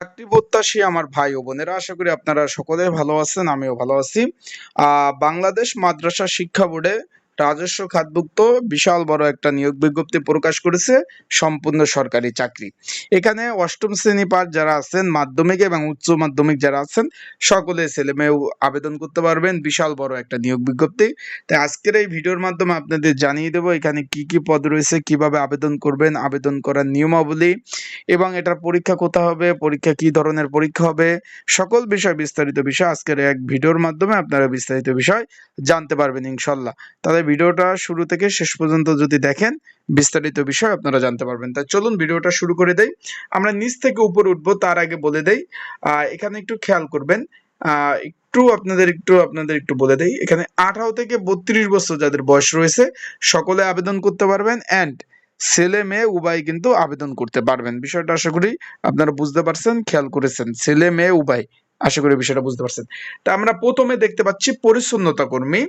চাকরি প্রত্যাশী আমার ভাই ও বোনেরা, আশা করি আপনারা সকলে ভালো আছেন, আমিও ভালো আছি। বাংলাদেশ মাদ্রাসা শিক্ষা বোর্ডে রাজস্ব খাতভুক্ত বিশাল বড় একটা নিয়োগ বিজ্ঞপ্তি প্রকাশ করেছে, সম্পূর্ণ সরকারি চাকরি। এখানে অষ্টম শ্রেণী পাস যারা আছেন, মাধ্যমিক এবং উচ্চ মাধ্যমিক যারা আছেন, সকলে ছেলে মেয়েও আবেদন করতে পারবেন। বিশাল বড় একটা নিয়োগ বিজ্ঞপ্তি। তাই আজকের এই ভিডিওর মাধ্যমে আপনাদের জানিয়ে দেবো এখানে কি কি পদ রয়েছে, কিভাবে আবেদন করবেন, আবেদন করার নিয়মাবলী এবং এটার পরীক্ষা কোথায় হবে, পরীক্ষা কি ধরনের পরীক্ষা হবে, সকল বিষয় বিস্তারিত বিষয় আজকের এক ভিডিওর মাধ্যমে আপনারা বিস্তারিত বিষয় জানতে পারবেন ইনশাল্লাহ। তাহলে ভিডিওটা শুরু থেকে শেষ পর্যন্ত যদি দেখেন, বিস্তারিত বিষয় আপনারা জানতে পারবেন। তাই চলুন ভিডিওটা শুরু করে দেই। আমরা নিচ থেকে উপরে উঠবো তার আগে বলে দেই, এখানে একটু খেয়াল করবেন। একটু আপনাদের বলে দেই, এখানে 18 থেকে 32 বছর যাদের বয়স রয়েছে সকলে আবেদন করতে পারবেন, এন্ড ছেলে মেয়ে উভয় কিন্তু আবেদন করতে পারবেন। বিষয়টা আশা করি আপনারা বুঝতে পারছেন, খেয়াল করেছেন, ছেলে মেয়ে উভয়। আশা করি বিষয়টা বুঝতে পারছেন। তা আমরা প্রথমে দেখতে পাচ্ছি পরিচ্ছন্নতা কর্মী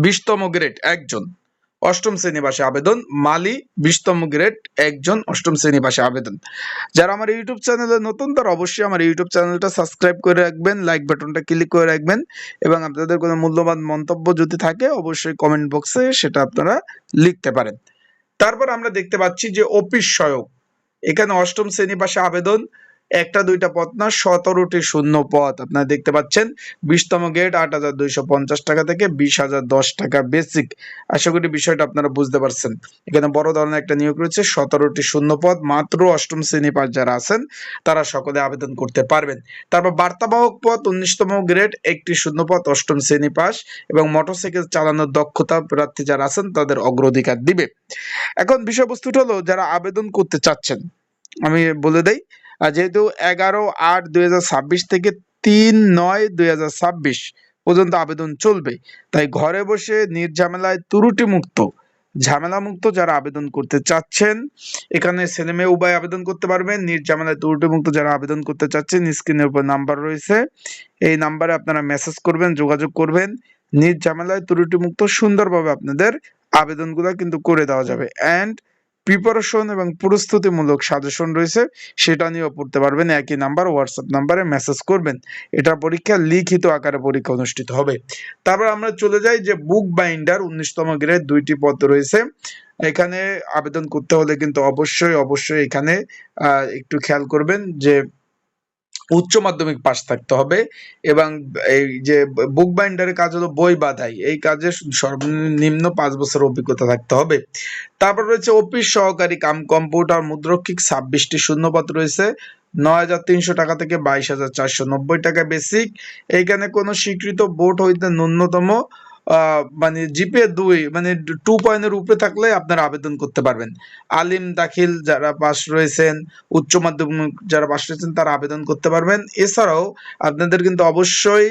20তম গ্রেড একজন, অষ্টম শ্রেণী পাশে আবেদন। মালি 20তম গ্রেড একজন, অষ্টম শ্রেণী পাশে আবেদন। যারা আমার ইউটিউব চ্যানেলে নতুন তারা অবশ্যই আমার ইউটিউব চ্যানেলটা সাবস্ক্রাইব করে রাখবেন, লাইক বাটনটা ক্লিক করে রাখবেন, এবং আপনাদের কোনো মূল্যবান মন্তব্য যদি থাকে অবশ্যই কমেন্ট বক্সে সেটা আপনারা লিখতে পারেন। তারপর আমরা দেখতে পাচ্ছি যে অফিস সহায়ক, এখানে অষ্টম শ্রেণী পাশে আবেদন। একটা দুইটা পদ না, 17টি শূন্য পদ আপনারা দেখতে পাচ্ছেন। 20তম গ্রেড 8,250 টাকা থেকে 20,010 টাকা বেসিক। আশা করি বিষয়টা আপনারা বুঝতে পারছেন। এখানে বড় ধরনের একটা নিয়োগ রয়েছে, 17টি শূন্য পদ, মাত্র অষ্টম শ্রেণী পাস যারা আছেন তারা সকলে আবেদন করতে পারবেন। তারপর বার্তাবাহক পদ 19তম গ্রেড, একটি শূন্য পদ, অষ্টম শ্রেণী পাস এবং মোটরসাইকেল চালানোর দক্ষতা প্রার্থী যারা আছেন তাদের অগ্রাধিকার দিবে। এখন বিষয়বস্তুটা হলো, যারা আবেদন করতে চাচ্ছেন আমি বলে দেই, যেহেতু 11/8/2026 থেকে 3/9/2026 পর্যন্ত আবেদন চলবে, তাই ঘরে বসে নির্ঝামেলায় ত্রুটি মুক্ত, ঝামেলা মুক্ত যারা আবেদন করতে চাচ্ছেন, এখানে ছেলে মেয়ে উভয় আবেদন করতে পারবেন। নির্ঝামেলায় ত্রুটি মুক্ত যারা আবেদন করতে চাচ্ছেন, স্ক্রিনের উপর নাম্বার রয়েছে, এই নাম্বারে আপনারা মেসেজ করবেন, যোগাযোগ করবেন। নির্ঝামেলায় ত্রুটি মুক্ত সুন্দরভাবে আপনাদের আবেদনগুলো কিন্তু করে দেওয়া যাবে। অ্যান্ড প্রিপারেশন এবং প্রস্তুতিমূলক সাজেশন রয়েছে, সেটা নিয়েও পড়তে পারবেন। একই নাম্বার, হোয়াটসঅ্যাপ নাম্বারে মেসেজ করবেন। এটা পরীক্ষা লিখিত আকারে পরীক্ষা অনুষ্ঠিত হবে। তারপর আমরা চলে যাই যে বুক বাইন্ডার 19তম গ্রেড 2টি পদ রয়েছে। এখানে আবেদন করতে হলে কিন্তু অবশ্যই এখানে একটু খেয়াল করবেন যে উচ্চ মাধ্যমিক পাস থাকতে হবে, এবং এই যে বুক বাইন্ডারের কাজ হলো বই বাঁধাই, এই কাজে সর্বনিম্ন 5 বছর অভিজ্ঞতা থাকতে হবে। তারপর রয়েছে অফিস সহকারী কাম কম্পিউটার মুদ্রক্ষিক, 26টি শূন্যপদ রয়েছে, 9,300 টাকা থেকে 22,490 টাকা বেসিক। এইখানে কোনো স্বীকৃত বোর্ড হইতে ন্যূনতম মানে জিপিএ 2 মানে 2 পয়েন্টের উপরে থাকলে আপনারা আবেদন করতে পারবেন। আলিম দাখিল যারা পাস রয়েছেন, উচ্চ মাধ্যমিক যারা পাস রয়েছেন তারা আবেদন করতে পারবেন। এছাড়াও আপনাদের কিন্তু অবশ্যই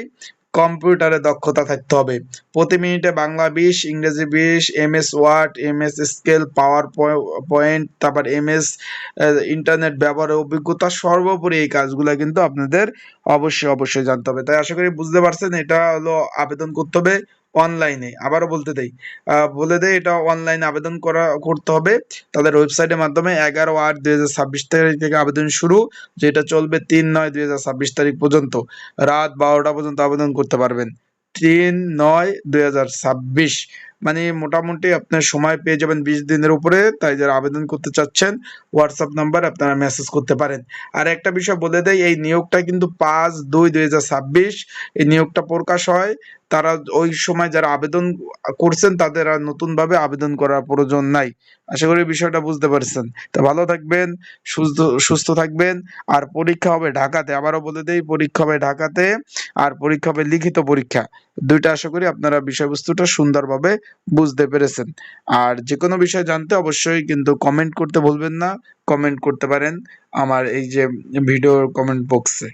কম্পিউটারে দক্ষতা থাকতে হবে। প্রতি মিনিটে বাংলা 20, ইংরেজি 20, এমএস ওয়ার্ড, এমএস স্কেল, পাওয়ার পয়েন্ট, তারপর এমএস ইন্টারনেট ব্যবহারের অভিজ্ঞতা, সর্বোপরি এই কাজগুলো কিন্তু আপনাদের অবশ্যই জানতে হবে। তাই আশা করি বুঝতে পারছেন, এটা হলো আবেদন করতে হবে অনলাইনে। আবারও বলে দেই এটা অনলাইনে আবেদন করতে হবে। তাদের ওয়েবসাইটের মাধ্যমে 11/8/2026 তারিখ থেকে আবেদন শুরু, যেটা চলবে 3/9/2026 তারিখ পর্যন্ত, রাত 12টা পর্যন্ত আবেদন করতে পারবেন। 3/9/2026 মানে মোটামুটি আপনার সময় পেয়ে যাবেন 20 দিনের উপরে। তাই যারা আবেদন করতে চাচ্ছেন হোয়াটসঅ্যাপ নাম্বার আপনারা মেসেজ করতে পারেন। আর একটা বিষয় বলে দেই, এই নিয়োগটা কিন্তু 5/2/2026 এই নিয়োগটা প্রকাশ হয়। তারা ওই সময় যারা আবেদন করছেন তাদের আর নতুন ভাবে আবেদন করার প্রয়োজন নাই। আশা করি বিষয়টা বুঝতে পারছেন। তো ভালো থাকবেন, সুস্থ থাকবেন। আর পরীক্ষা হবে ঢাকাতে, আবারও বলে দেই পরীক্ষা হবে ঢাকাতে, আর পরীক্ষা হবে লিখিত পরীক্ষা। দুইটা আশা করি আপনারা বিষয়বস্তুটা সুন্দরভাবে বুঝতে পেরেছেন। আর যে কোনো বিষয় জানতে অবশ্যই কিন্তু কমেন্ট করতে ভুলবেন না। কমেন্ট করতে পারেন আমার এই যে ভিডিও কমেন্ট বক্সে।